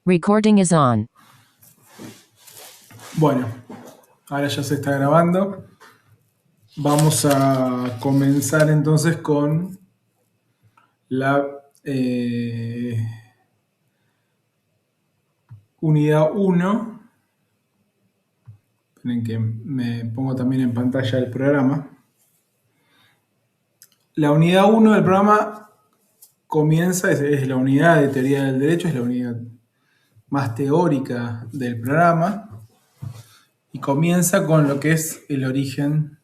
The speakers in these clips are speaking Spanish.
Recording is on. Bueno, ahora ya se está grabando. Vamos a comenzar entonces con la unidad 1. Esperen que me pongo también en pantalla el programa. La unidad 1 del programa comienza, es la unidad de teoría del derecho, es la unidad más teórica del programa y comienza con lo que es el origen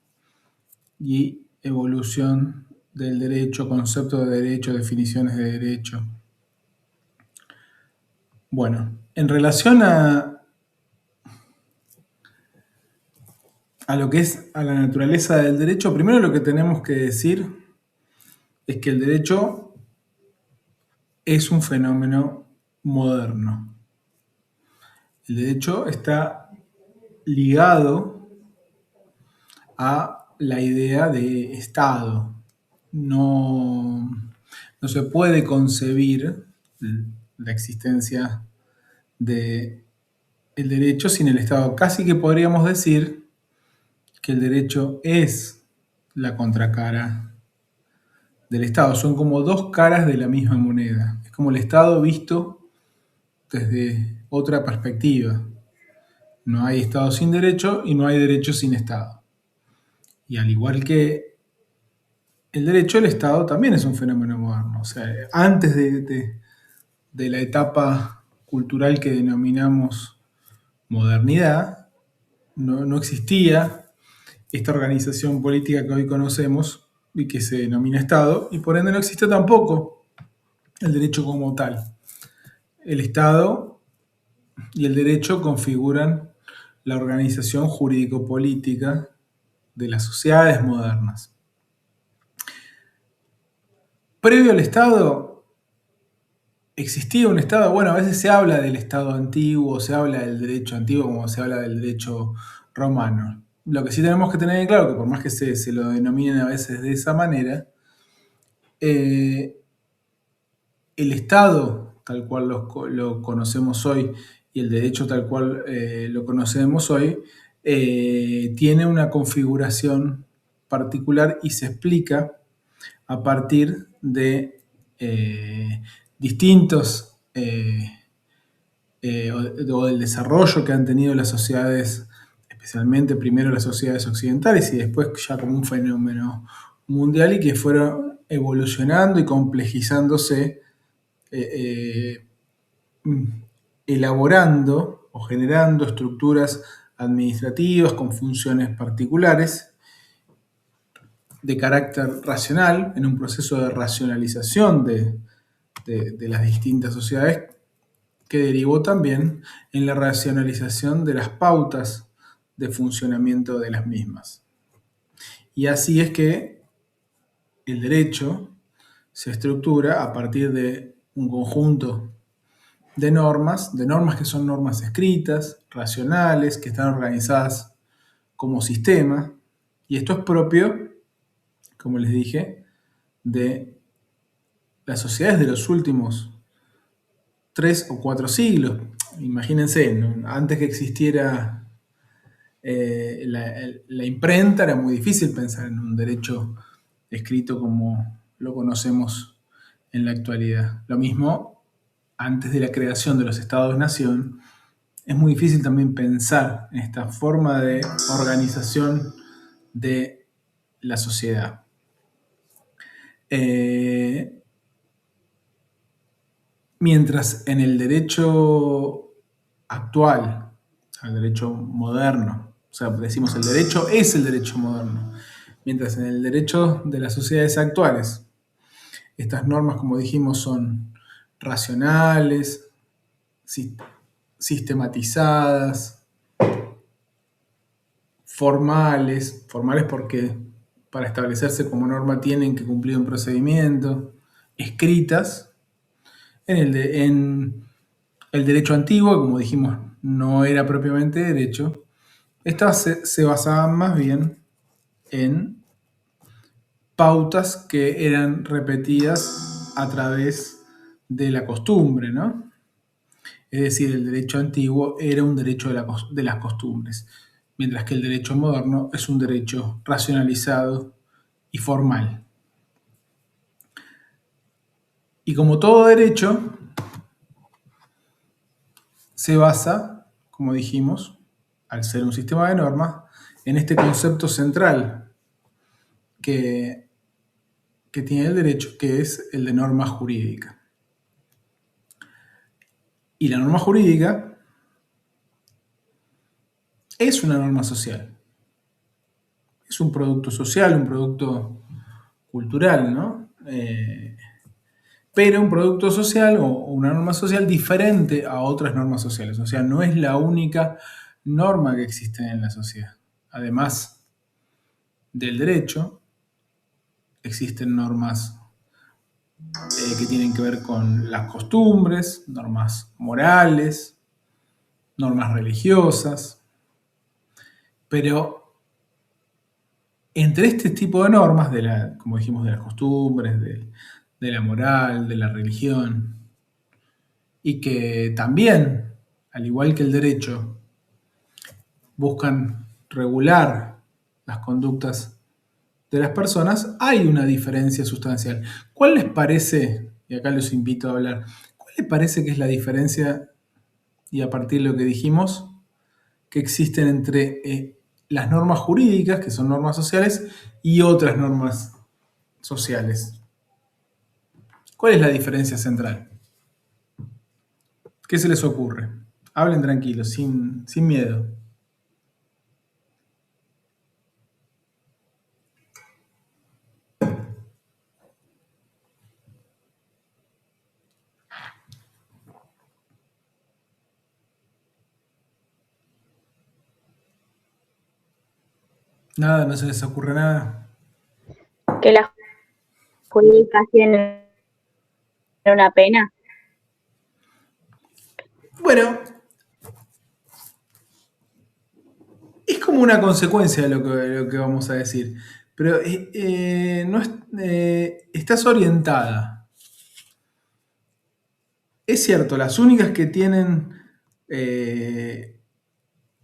y evolución del derecho, concepto de derecho, definiciones de derecho. Bueno, en relación a lo que es a la naturaleza del derecho, primero lo que tenemos que decir es que el derecho es un fenómeno moderno. El derecho está ligado a la idea de Estado. No se puede concebir la existencia del derecho sin el Estado. Casi que podríamos decir que el derecho es la contracara del Estado. Son como dos caras de la misma moneda. Es como el Estado visto desde otra perspectiva. No hay Estado sin derecho y no hay derecho sin Estado. Y al igual que el derecho, el Estado también es un fenómeno moderno. O sea, antes de la etapa cultural que denominamos modernidad, no existía esta organización política que hoy conocemos y que se denomina Estado, y por ende no existe tampoco el derecho como tal. El Estado y el derecho configuran la organización jurídico-política de las sociedades modernas. Previo al Estado, existía un Estado, bueno, a veces se habla del Estado antiguo, se habla del derecho antiguo como se habla del derecho romano. Lo que sí tenemos que tener en claro, que por más que se lo denominen a veces de esa manera, eh, el Estado, tal cual lo conocemos hoy, y el derecho tal cual lo conocemos hoy, tiene una configuración particular y se explica a partir de distintos o del desarrollo que han tenido las sociedades, especialmente primero las sociedades occidentales y después ya como un fenómeno mundial y que fueron evolucionando y complejizándose, eh, eh, elaborando o generando estructuras administrativas con funciones particulares de carácter racional, en un proceso de racionalización de las distintas sociedades que derivó también en la racionalización de las pautas de funcionamiento de las mismas. Y así es que el derecho se estructura a partir de un conjunto de normas que son normas escritas, racionales, que están organizadas como sistema, y esto es propio, como les dije, de las sociedades de los últimos 3 o 4 siglos. Imagínense, ¿no? Antes que existiera la imprenta era muy difícil pensar en un derecho escrito como lo conocemos en la actualidad. Lo mismo, antes de la creación de los estados-nación, es muy difícil también pensar en esta forma de organización de la sociedad. Mientras en el derecho actual, el derecho moderno, o sea, decimos el derecho es el derecho moderno, mientras en el derecho de las sociedades actuales, estas normas, como dijimos, son racionales, sistematizadas, formales porque para establecerse como norma tienen que cumplir un procedimiento, escritas, en el derecho antiguo, como dijimos, no era propiamente derecho, estas se basaban más bien en pautas que eran repetidas a través de la costumbre, ¿no? Es decir, el derecho antiguo era un derecho de las costumbres, mientras que el derecho moderno es un derecho racionalizado y formal. Y como todo derecho, se basa, como dijimos, al ser un sistema de normas, en este concepto central que, que tiene el derecho, que es el de norma jurídica. Y la norma jurídica es una norma social, es un producto social, un producto cultural, ¿no? Pero un producto social o una norma social diferente a otras normas sociales. O sea, no es la única norma que existe en la sociedad. Además del derecho, existen normas que tienen que ver con las costumbres, normas morales, normas religiosas, pero entre este tipo de normas, como dijimos, de las costumbres, de la moral, de la religión, y que también, al igual que el derecho, buscan regular las conductas de las personas, hay una diferencia sustancial. ¿Cuál les parece, y acá los invito a hablar, cuál les parece que es la diferencia, y a partir de lo que dijimos, que existen entre las normas jurídicas, que son normas sociales, y otras normas sociales? ¿Cuál es la diferencia central? ¿Qué se les ocurre? Hablen tranquilos, sin miedo. Nada, no se les ocurre nada. Que las jurídicas tienen una pena. Bueno, es como una consecuencia de lo que vamos a decir, pero no estás orientada. Es cierto, las únicas que tienen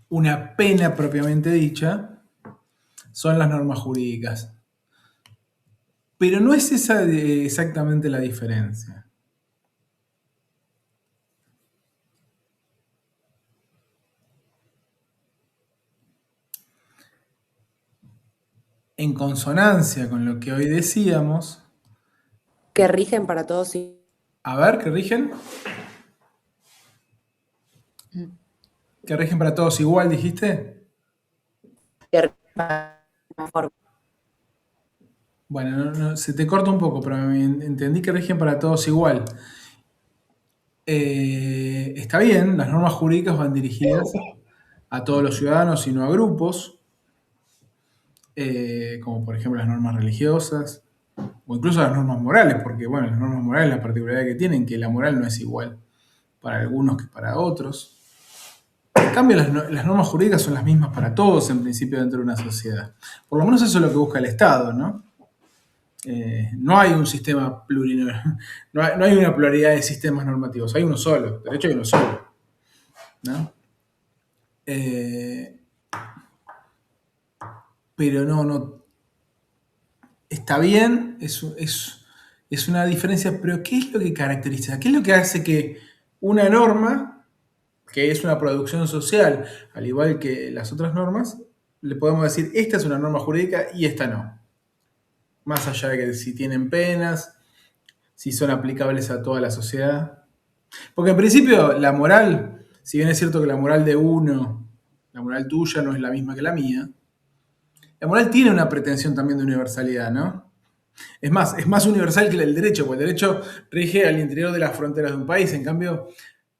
una pena propiamente dicha son las normas jurídicas, pero no es esa exactamente la diferencia. En consonancia con lo que hoy decíamos, Que rigen para todos y a ver, ¿qué rigen? ¿Que rigen para todos igual, dijiste? que rigen para una forma. Bueno, se te corta un poco, pero entendí que rigen para todos igual. Está bien, las normas jurídicas van dirigidas a todos los ciudadanos y no a grupos, como por ejemplo las normas religiosas o incluso las normas morales, porque bueno, las normas morales la particularidad que tienen que la moral no es igual para algunos que para otros. En cambio, las normas jurídicas son las mismas para todos en principio dentro de una sociedad. Por lo menos eso es lo que busca el Estado, ¿no? No hay un sistema no hay una pluralidad de sistemas normativos, hay uno solo, de hecho hay uno solo, ¿no? Eh, pero no, está bien, es una diferencia, pero ¿qué es lo que caracteriza? ¿Qué es lo que hace que una norma, que es una producción social, al igual que las otras normas, le podemos decir, esta es una norma jurídica y esta no? Más allá de que si tienen penas, si son aplicables a toda la sociedad. Porque en principio la moral, si bien es cierto que la moral de uno, la moral tuya no es la misma que la mía, la moral tiene una pretensión también de universalidad, ¿no? Es más universal que el derecho, porque el derecho rige al interior de las fronteras de un país. En cambio,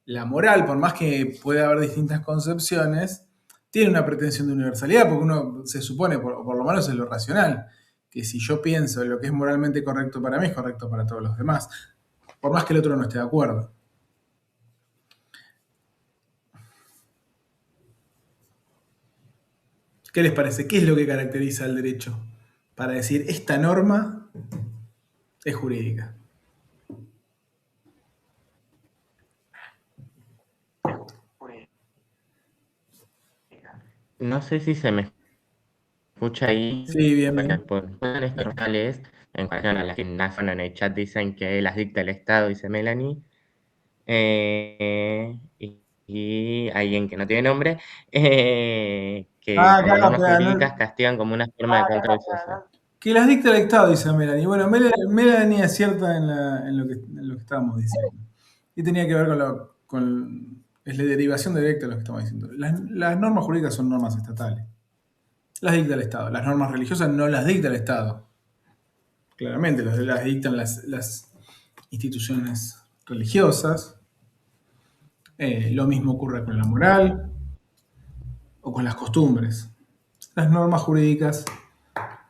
la moral, por más que pueda haber distintas concepciones, tiene una pretensión de universalidad, porque uno se supone, por lo menos es lo racional, que si yo pienso lo que es moralmente correcto para mí, es correcto para todos los demás, por más que el otro no esté de acuerdo. ¿Qué les parece? ¿Qué es lo que caracteriza al derecho para decir esta norma es jurídica? No sé si se me escucha ahí. Sí, bien, Bueno, bien. por estos portales, en cuestión a las que nacen en el chat dicen que las dicta el Estado, dice Melanie. Y alguien que no tiene nombre, que Ah, como claro, normas pero jurídicas castigan como una forma de control social. que las dicta el Estado, dice Melanie. Bueno, Melanie acierta en lo que estábamos diciendo. Y tenía que ver es la derivación directa de lo que estamos diciendo. Las normas jurídicas son normas estatales. Las dicta el Estado. Las normas religiosas no las dicta el Estado. Claramente, las dictan las instituciones religiosas. Lo mismo ocurre con la moral o con las costumbres. Las normas jurídicas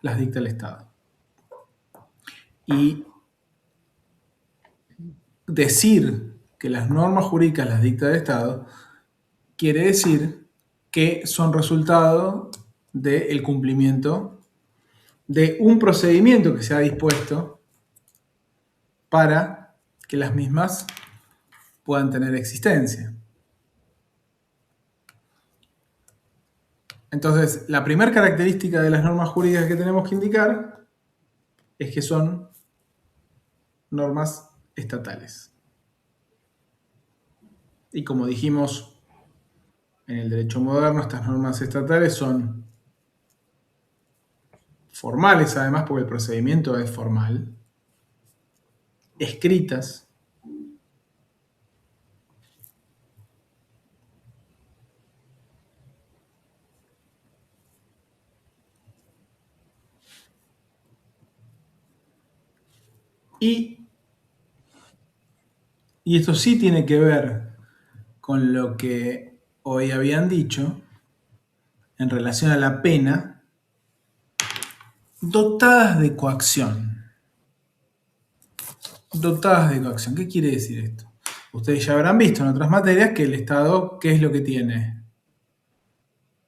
las dicta el Estado. Y decir que las normas jurídicas las dicta el Estado quiere decir que son resultado del cumplimiento de un procedimiento que se ha dispuesto para que las mismas puedan tener existencia. Entonces, la primera característica de las normas jurídicas que tenemos que indicar es que son normas estatales. Y como dijimos en el derecho moderno, estas normas estatales son formales, además, porque el procedimiento es formal, escritas, y esto sí tiene que ver con lo que hoy habían dicho en relación a la pena, dotadas de coacción. Dotadas de coacción. ¿Qué quiere decir esto? Ustedes ya habrán visto en otras materias que el Estado, ¿qué es lo que tiene?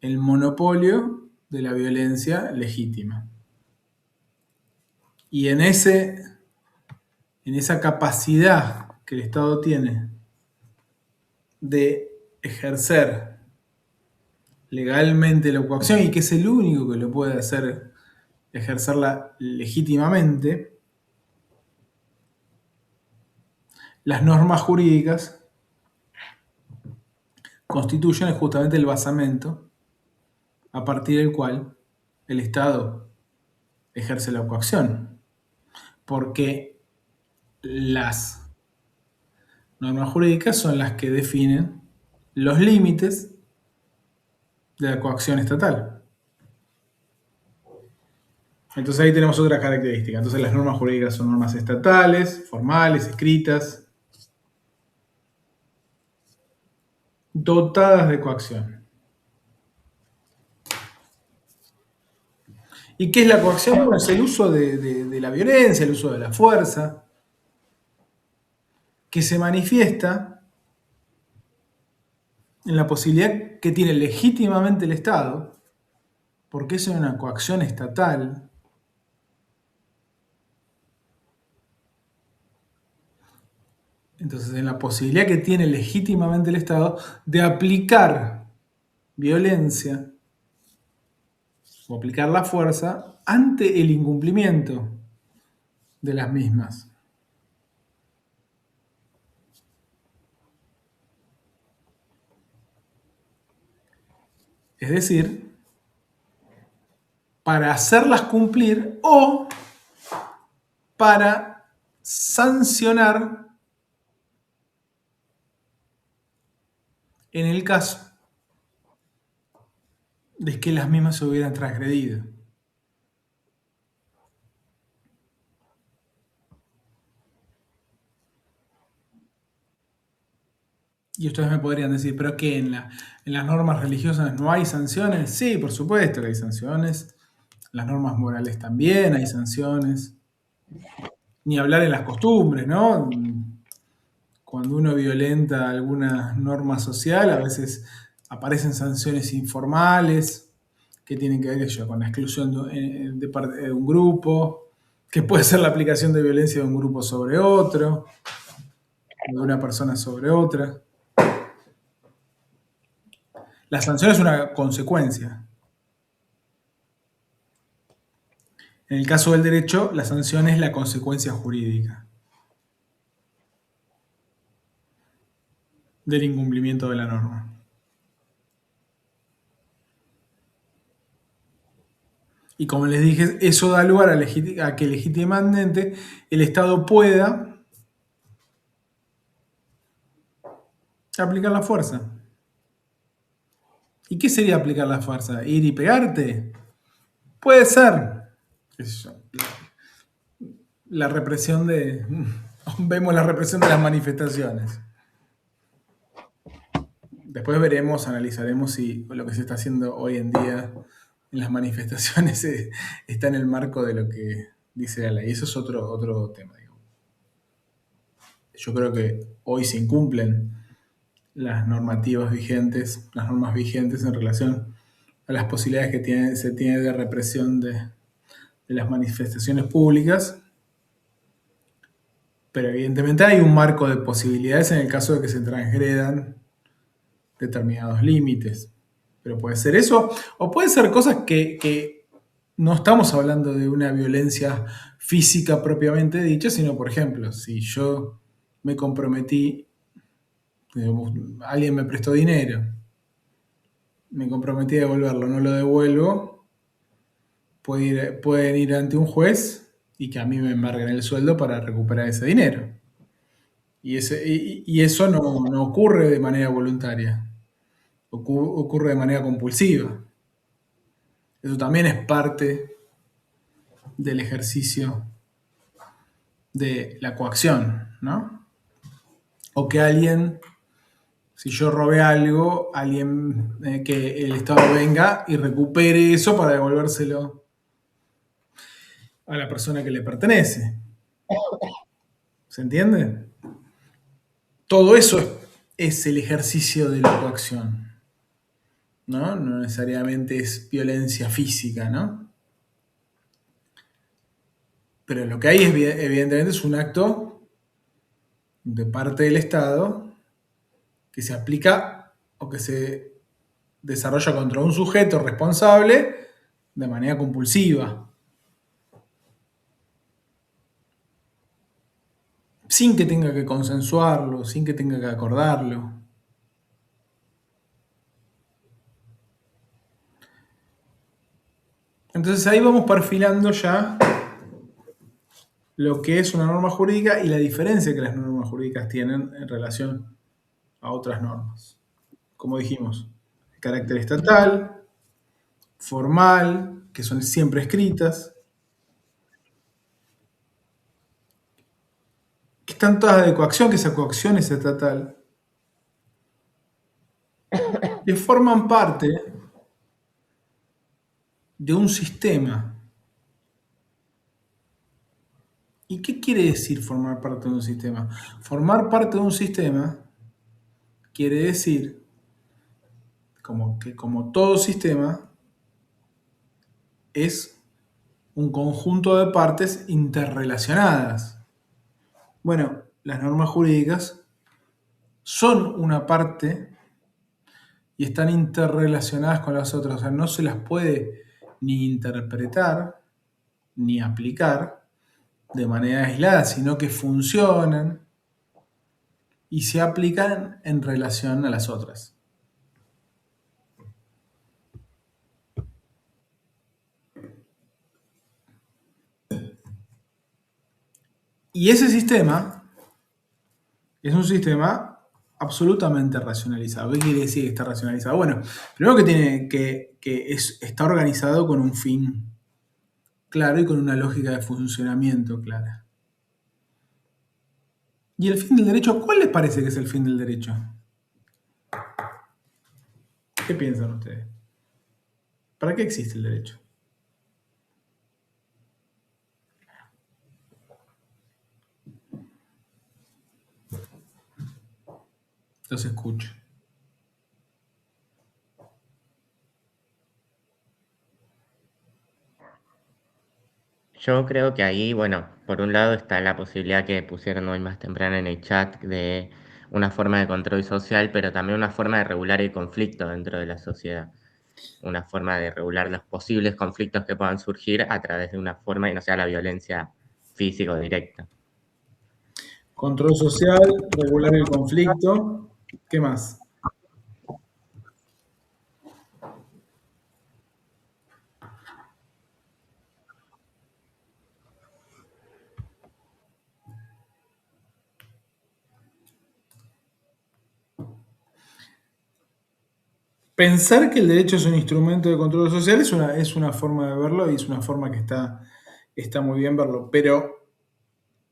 El monopolio de la violencia legítima. Y en esa capacidad que el Estado tiene de ejercer legalmente la coacción, y que es el único que lo puede hacer ejercerla legítimamente, las normas jurídicas constituyen justamente el basamento a partir del cual el Estado ejerce la coacción, porque las normas jurídicas son las que definen los límites de la coacción estatal. Entonces ahí tenemos otra característica. Entonces las normas jurídicas son normas estatales, formales, escritas, dotadas de coacción. ¿Y qué es la coacción? Bueno, es el uso de la violencia, el uso de la fuerza, que se manifiesta en la posibilidad que tiene legítimamente el Estado, porque eso es una coacción estatal, entonces en la posibilidad que tiene legítimamente el Estado de aplicar violencia o aplicar la fuerza ante el incumplimiento de las mismas. Es decir, para hacerlas cumplir o para sancionar en el caso de que las mismas se hubieran transgredido. Y ustedes me podrían decir, ¿pero qué? ¿En las normas religiosas no hay sanciones? Sí, por supuesto que hay sanciones. En las normas morales también hay sanciones. Ni hablar en las costumbres, ¿no? Cuando uno violenta alguna norma social, a veces aparecen sanciones informales que tienen que ver con la exclusión de un grupo, que puede ser la aplicación de violencia de un grupo sobre otro, de una persona sobre otra. La sanción es una consecuencia. En el caso del derecho, la sanción es la consecuencia jurídica del incumplimiento de la norma. Y como les dije, eso da lugar a que legítimamente el Estado pueda aplicar la fuerza. ¿Y qué sería aplicar la fuerza? ¿Ir y pegarte? Puede ser. ¿Qué sé yo? La represión de... Vemos la represión de las manifestaciones. Después veremos, analizaremos si lo que se está haciendo hoy en día en las manifestaciones está en el marco de lo que dice la ley. Eso es otro tema. Digamos. Yo creo que hoy se incumplen las normativas vigentes, las normas vigentes en relación a las posibilidades que se tiene de represión de las manifestaciones públicas, pero evidentemente hay un marco de posibilidades en el caso de que se transgredan determinados límites. Pero puede ser eso, o puede ser cosas que no estamos hablando de una violencia física propiamente dicha, sino, por ejemplo, si yo me comprometí, digamos, alguien me prestó dinero, me comprometí a devolverlo, no lo devuelvo, pueden ir ante un juez y que a mí me embarguen el sueldo para recuperar ese dinero. Y eso no ocurre de manera voluntaria, ocurre de manera compulsiva. Eso también es parte del ejercicio de la coacción, ¿no? O que alguien, si yo robé algo, que el Estado venga y recupere eso para devolvérselo a la persona que le pertenece. ¿Se entiende? Todo eso es el ejercicio de la coacción, ¿no? No necesariamente es violencia física, ¿no? Pero lo que hay evidentemente es un acto de parte del Estado que se aplica o que se desarrolla contra un sujeto responsable de manera compulsiva, sin que tenga que consensuarlo, sin que tenga que acordarlo. Entonces ahí vamos perfilando ya lo que es una norma jurídica y la diferencia que las normas jurídicas tienen en relación a otras normas. Como dijimos, de carácter estatal, formal, que son siempre escritas, que están todas de coacción, que esa coacción es estatal, que forman parte de un sistema. ¿Y qué quiere decir formar parte de un sistema? Formar parte de un sistema quiere decir que como todo sistema es un conjunto de partes interrelacionadas. Bueno, las normas jurídicas son una parte y están interrelacionadas con las otras. O sea, no se las puede ni interpretar ni aplicar de manera aislada, sino que funcionan y se aplican en relación a las otras. Y ese sistema es un sistema absolutamente racionalizado. ¿Qué quiere decir que está racionalizado? Bueno, primero está organizado con un fin claro y con una lógica de funcionamiento clara. ¿Y el fin del derecho? ¿Cuál les parece que es el fin del derecho? ¿Qué piensan ustedes? ¿Para qué existe el derecho? Los escucho. Yo creo que ahí, bueno, por un lado está la posibilidad que pusieron hoy más temprano en el chat de, una forma de control social, pero también una forma de regular el conflicto dentro de la sociedad. Una forma de regular los posibles conflictos que puedan surgir a través de una forma y no sea la violencia física o directa. Control social, regular el conflicto. ¿Qué más? Pensar que el derecho es un instrumento de control social es una forma de verlo y es una forma que está muy bien verlo, pero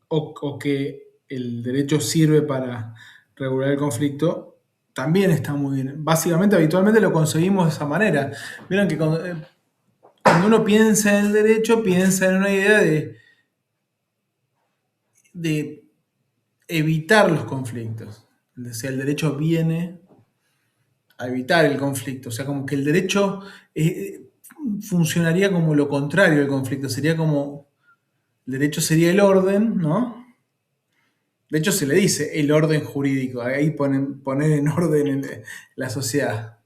o que el derecho sirve para regular el conflicto también está muy bien. Básicamente, habitualmente lo conseguimos de esa manera. Vieron que cuando uno piensa en el derecho, piensa en una idea de evitar los conflictos. O sea, el derecho viene a evitar el conflicto. O sea, como que el derecho funcionaría como lo contrario del conflicto. Sería como, el derecho sería el orden, ¿no? De hecho, se le dice el orden jurídico. Ahí poner en orden la sociedad.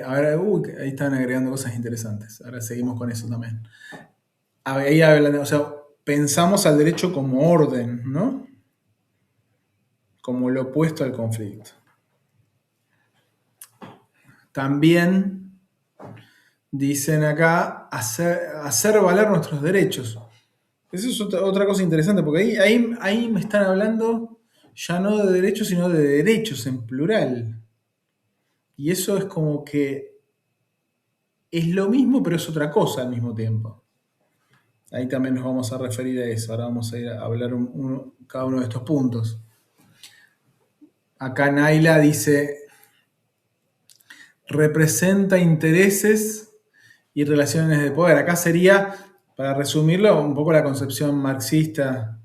Ahora, ahí están agregando cosas interesantes. Ahora seguimos con eso también. Ahí hablan, o sea, pensamos al derecho como orden, ¿no? Como lo opuesto al conflicto. También dicen acá hacer valer nuestros derechos. Eso es otra cosa interesante, porque ahí me están hablando ya no de derechos, sino de derechos en plural. Y eso es como que es lo mismo, pero es otra cosa al mismo tiempo. Ahí también nos vamos a referir a eso. Ahora vamos a ir a hablar cada uno de estos puntos. Acá Naila dice, representa intereses y relaciones de poder. Acá sería, para resumirlo, un poco la concepción marxista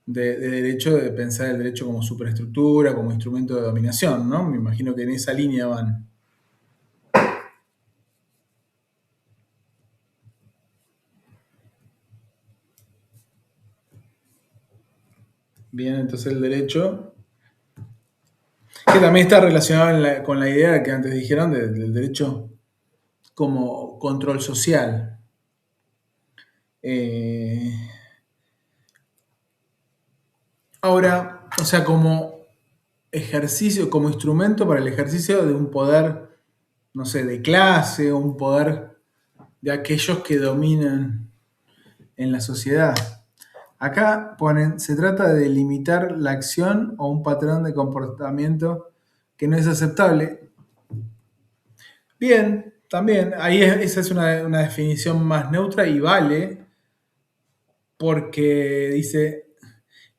de derecho, de pensar el derecho como superestructura, como instrumento de dominación, ¿no? Me imagino que en esa línea van. Bien, entonces el derecho, que también está relacionado con la idea que antes dijeron del derecho como control social. Ahora, o sea, como ejercicio, como instrumento para el ejercicio de un poder, no sé, de clase o un poder de aquellos que dominan en la sociedad. Acá ponen, se trata de limitar la acción o un patrón de comportamiento que no es aceptable. Bien, también, ahí esa es una definición más neutra y vale, porque dice,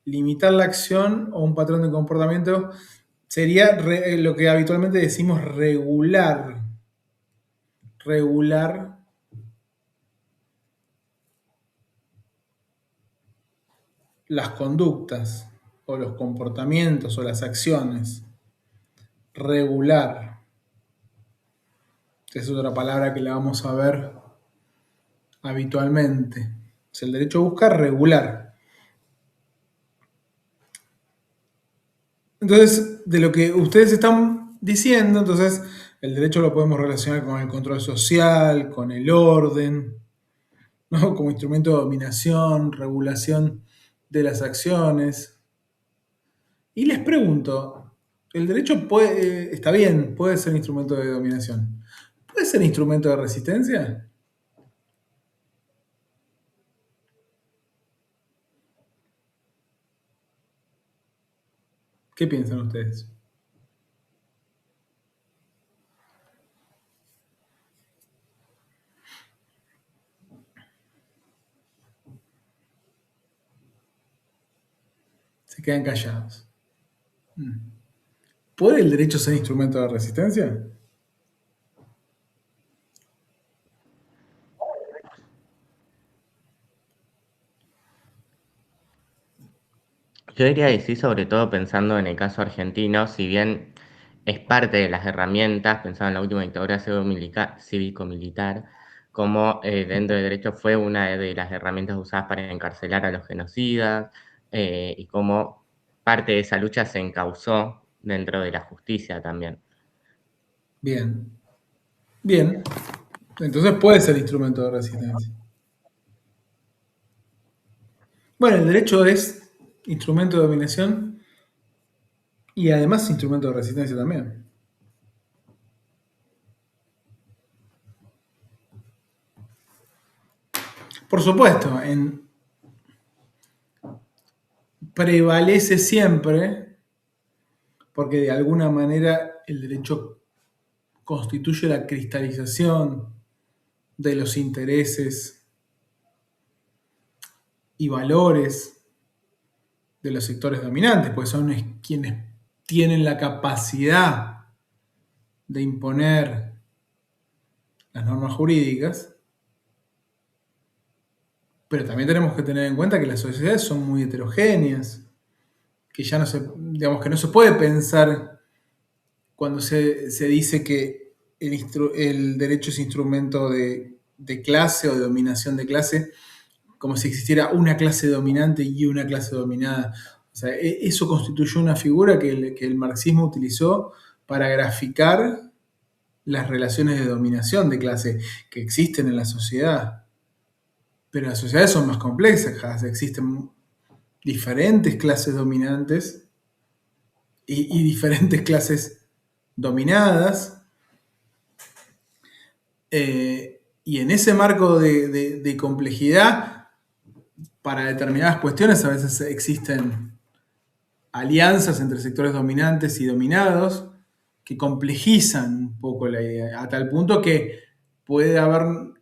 limitar la acción o un patrón de comportamiento sería lo que habitualmente decimos regular las conductas o los comportamientos o las acciones. Regular. Es otra palabra que la vamos a ver habitualmente. Es el derecho a buscar regular. Entonces, de lo que ustedes están diciendo, entonces el derecho lo podemos relacionar con el control social, con el orden, ¿no? Como instrumento de dominación, regulación de las acciones. Y les pregunto, ¿el derecho está bien, puede ser instrumento de dominación? ¿Puede ser instrumento de resistencia? ¿Qué piensan ustedes? Se quedan callados. ¿Puede el derecho ser instrumento de resistencia? Yo diría que sí, sobre todo pensando en el caso argentino, si bien es parte de las herramientas, pensando en la última dictadura cívico-militar, como dentro del derecho fue una de las herramientas usadas para encarcelar a los genocidas, y cómo parte de esa lucha se encauzó dentro de la justicia también. Bien. Bien. Entonces puede ser instrumento de resistencia. Bueno, el derecho es instrumento de dominación y además instrumento de resistencia también. Por supuesto, prevalece siempre porque de alguna manera el derecho constituye la cristalización de los intereses y valores de los sectores dominantes, pues son quienes tienen la capacidad de imponer las normas jurídicas, pero también tenemos que tener en cuenta que las sociedades son muy heterogéneas, que ya no se, digamos que no se puede pensar cuando se dice que el derecho es instrumento de clase o de dominación de clase, como si existiera una clase dominante y una clase dominada. O sea, eso constituyó una figura que el marxismo utilizó para graficar las relaciones de dominación de clase que existen en la sociedad. Pero las sociedades son más complejas, existen diferentes clases dominantes y diferentes clases dominadas. Y en ese marco de complejidad, para determinadas cuestiones a veces existen alianzas entre sectores dominantes y dominados que complejizan un poco la idea, a tal punto que puede haber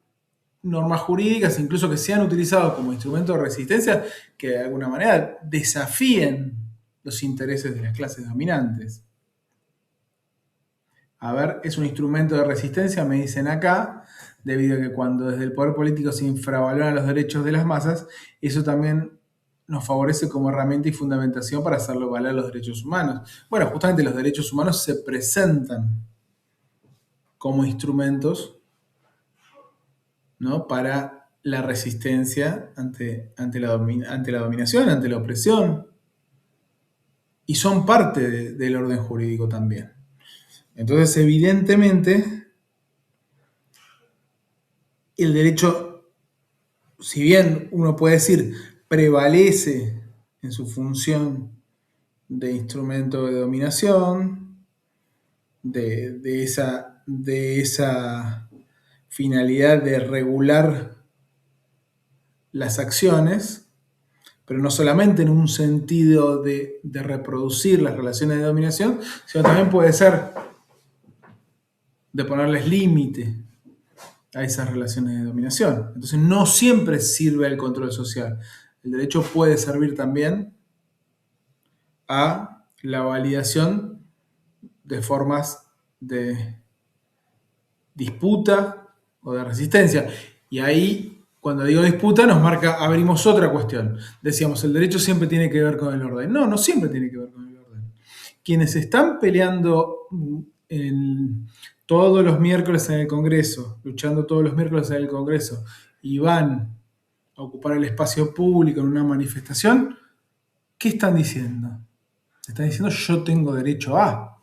normas jurídicas, incluso que sean utilizadas como instrumento de resistencia, que de alguna manera desafíen los intereses de las clases dominantes. A ver, es un instrumento de resistencia, me dicen acá, debido a que cuando desde el poder político se infravaloran los derechos de las masas, eso también nos favorece como herramienta y fundamentación para hacerlo valer los derechos humanos. Bueno, justamente los derechos humanos se presentan como instrumentos, ¿no?, para la resistencia ante la dominación, ante la opresión, y son parte del orden jurídico también. Entonces, evidentemente, el derecho, si bien uno puede decir, prevalece en su función de instrumento de dominación, de esa finalidad de regular las acciones, pero no solamente en un sentido de reproducir las relaciones de dominación, sino también puede ser de ponerles límite a esas relaciones de dominación. Entonces no siempre sirve al control social. El derecho puede servir también a la validación de formas de disputa o de resistencia. Y ahí, cuando digo disputa, abrimos otra cuestión. Decíamos, el derecho siempre tiene que ver con el orden. No, no siempre tiene que ver con el orden. Quienes están peleando todos los miércoles en el Congreso, luchando todos los miércoles en el Congreso, y van a ocupar el espacio público en una manifestación, ¿qué están diciendo? Están diciendo, yo tengo derecho a.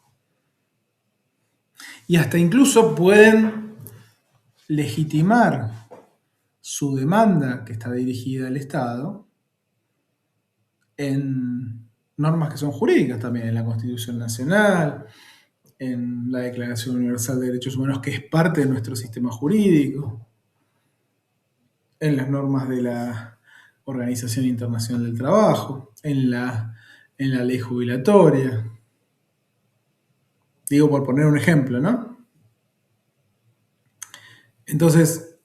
Y hasta incluso pueden legitimar su demanda, que está dirigida al Estado, en normas que son jurídicas también, en la Constitución Nacional, en la Declaración Universal de Derechos Humanos, que es parte de nuestro sistema jurídico, en las normas de la Organización Internacional del Trabajo, en la ley jubilatoria. Digo por poner un ejemplo, ¿no? Entonces,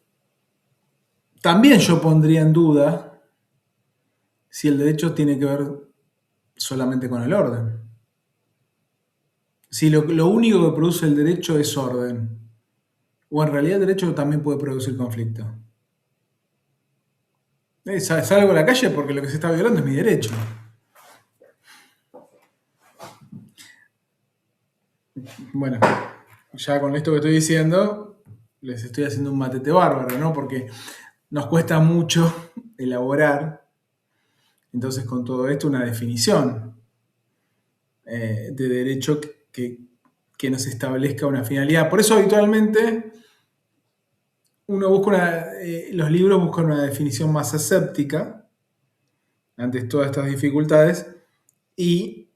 también yo pondría en duda si el derecho tiene que ver solamente con el orden. Si lo único que produce el derecho es orden, o en realidad el derecho también puede producir conflicto. Salgo a la calle porque lo que se está violando es mi derecho. Bueno, ya con esto que estoy diciendo, les estoy haciendo un matete bárbaro, ¿no? Porque nos cuesta mucho elaborar, entonces, con todo esto, una definición de derecho que nos establezca una finalidad. Por eso habitualmente uno busca los libros buscan una definición más aséptica ante todas estas dificultades, y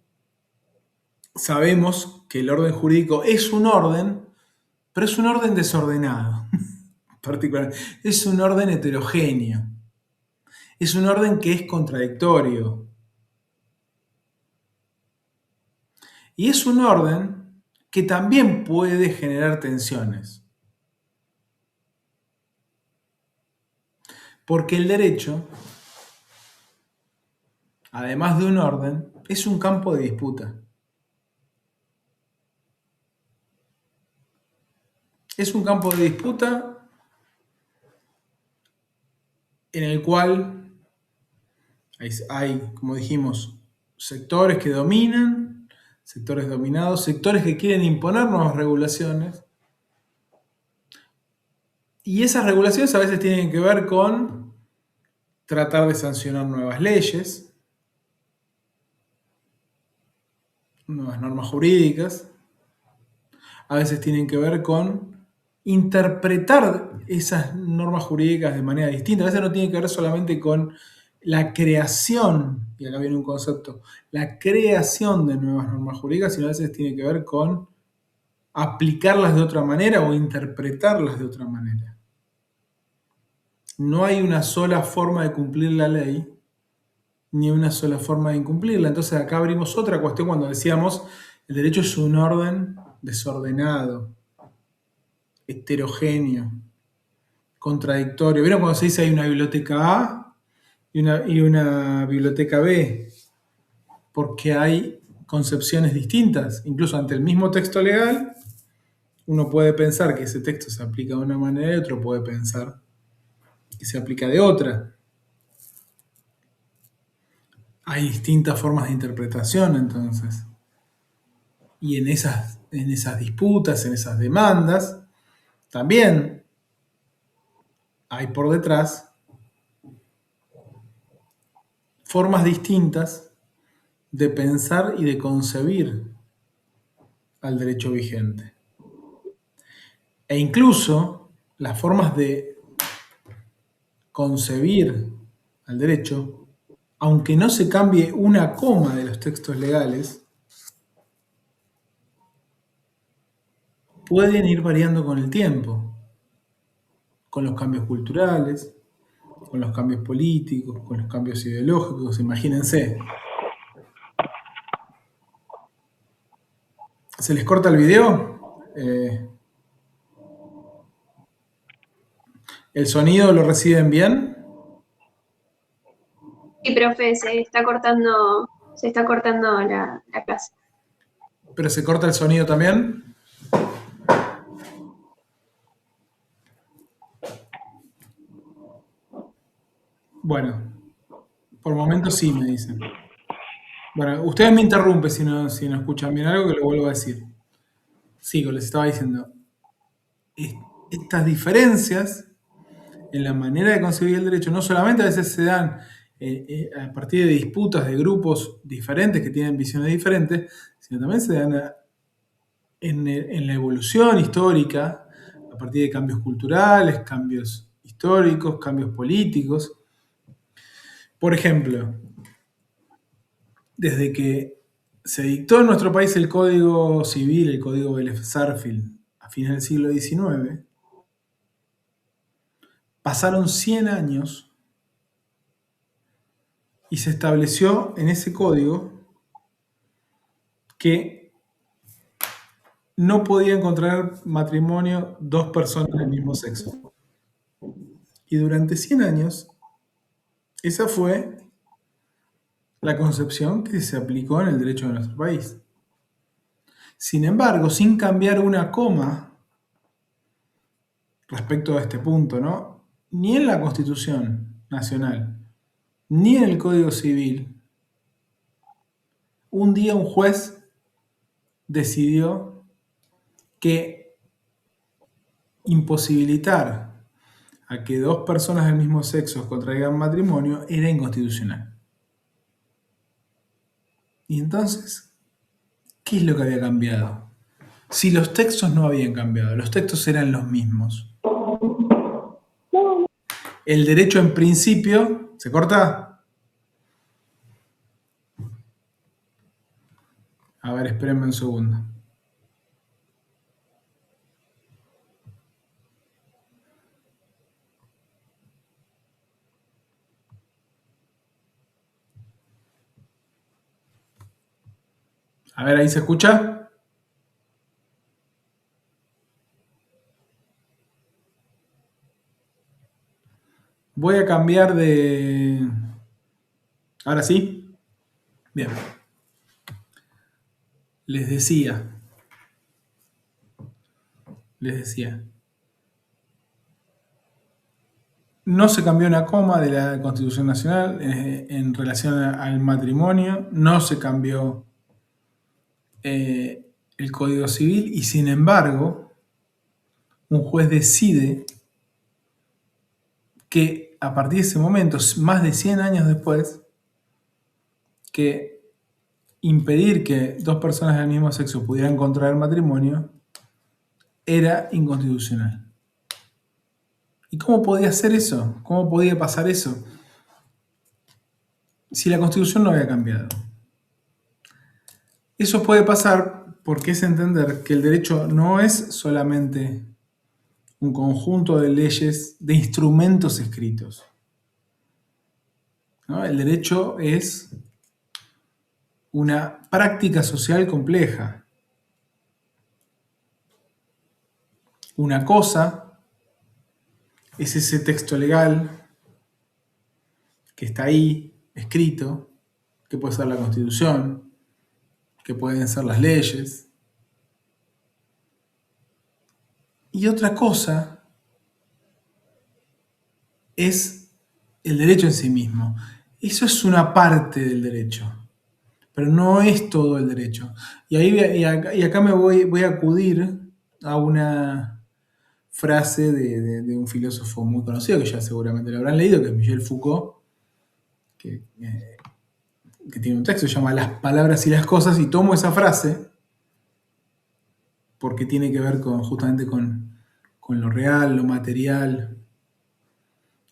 sabemos que el orden jurídico es un orden, pero es un orden desordenado, particularmente. Es un orden heterogéneo. Es un orden que es contradictorio. Y es un orden que también puede generar tensiones. Porque el derecho, además de un orden, es un campo de disputa. Es un campo de disputa en el cual hay, como dijimos, sectores que dominan, sectores dominados, sectores que quieren imponer nuevas regulaciones. Y esas regulaciones a veces tienen que ver con tratar de sancionar nuevas leyes, nuevas normas jurídicas. A veces tienen que ver con interpretar esas normas jurídicas de manera distinta. A veces no tiene que ver solamente con la creación, y acá viene un concepto, la creación de nuevas normas jurídicas, sino a veces tiene que ver con aplicarlas de otra manera o interpretarlas de otra manera. No hay una sola forma de cumplir la ley, ni una sola forma de incumplirla. Entonces acá abrimos otra cuestión cuando decíamos el derecho es un orden desordenado, heterogéneo, contradictorio. ¿Vieron cuando se dice hay una biblioteca A y una biblioteca B? Porque hay concepciones distintas. Incluso ante el mismo texto legal, uno puede pensar que ese texto se aplica de una manera y otro puede pensar que se aplica de otra. Hay distintas formas de interpretación, entonces. Y en esas disputas, en esas demandas, también hay por detrás formas distintas de pensar y de concebir al derecho vigente. E incluso las formas de concebir al derecho, aunque no se cambie una coma de los textos legales, pueden ir variando con el tiempo, con los cambios culturales, con los cambios políticos, con los cambios ideológicos. Imagínense. ¿Se les corta el video? ¿El sonido lo reciben bien? Sí, profe, se está cortando la clase. ¿Pero se corta el sonido también? Bueno, por momentos sí me dicen. Bueno, ustedes me interrumpen si no escuchan bien algo, que lo vuelvo a decir. Sigo, les estaba diciendo. Estas diferencias en la manera de concebir el derecho no solamente a veces se dan a partir de disputas de grupos diferentes que tienen visiones diferentes, sino también se dan en la evolución histórica, a partir de cambios culturales, cambios históricos, cambios políticos. Por ejemplo, desde que se dictó en nuestro país el Código Civil, el Código Vélez-Sarsfield, a fines del siglo XIX, pasaron 100 años y se estableció en ese código que no podían contraer matrimonio dos personas del mismo sexo. Y durante 100 años, esa fue la concepción que se aplicó en el derecho de nuestro país. Sin embargo, sin cambiar una coma respecto a este punto, ¿no? Ni en la Constitución Nacional, ni en el Código Civil, un día un juez decidió que imposibilitar a que dos personas del mismo sexo contraigan matrimonio era inconstitucional. Y entonces, ¿Qué es lo que había cambiado? Si los textos no habían cambiado, los textos eran los mismos. El derecho en principio, ¿se corta? A ver, espérenme un segundo. A ver, ¿ahí se escucha? Voy a cambiar de... ¿Ahora sí? Bien. Les decía. No se cambió una coma de la Constitución Nacional en relación al matrimonio, no se cambió el Código Civil y sin embargo un juez decide que a partir de ese momento, más de 100 años después, que impedir que dos personas del mismo sexo pudieran contraer matrimonio era inconstitucional. ¿Y cómo podía ser eso? ¿Cómo podía pasar eso? Si la Constitución no había cambiado. Eso puede pasar porque es entender que el derecho no es solamente un conjunto de leyes, de instrumentos escritos, ¿no? El derecho es una práctica social compleja. Una cosa es ese texto legal que está ahí, escrito, que puede ser la Constitución, que pueden ser las leyes. Y otra cosa es el derecho en sí mismo. Eso es una parte del derecho, pero no es todo el derecho. Y acá me voy a acudir a una frase de un filósofo muy conocido, que ya seguramente lo habrán leído, que es Michel Foucault, que tiene un texto que se llama Las palabras y las cosas, y tomo esa frase porque tiene que ver justamente con lo real, lo material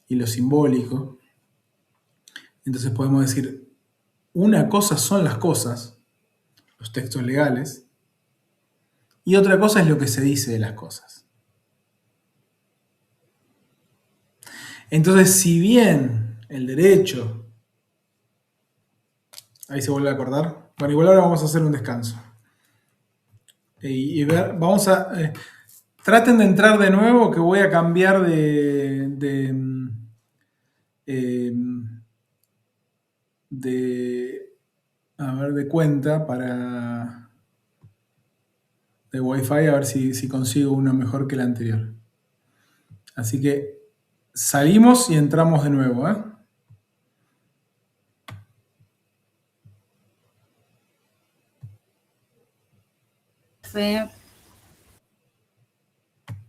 y lo simbólico. Entonces podemos decir, una cosa son las cosas, los textos legales, y otra cosa es lo que se dice de las cosas. Entonces, si bien el derecho... Ahí se vuelve a acordar. Bueno, igual ahora vamos a hacer un descanso. Y ver, vamos a... traten de entrar de nuevo, que voy a cambiar de cuenta de Wi-Fi, a ver si consigo una mejor que la anterior. Así que salimos y entramos de nuevo, ¿eh? Fue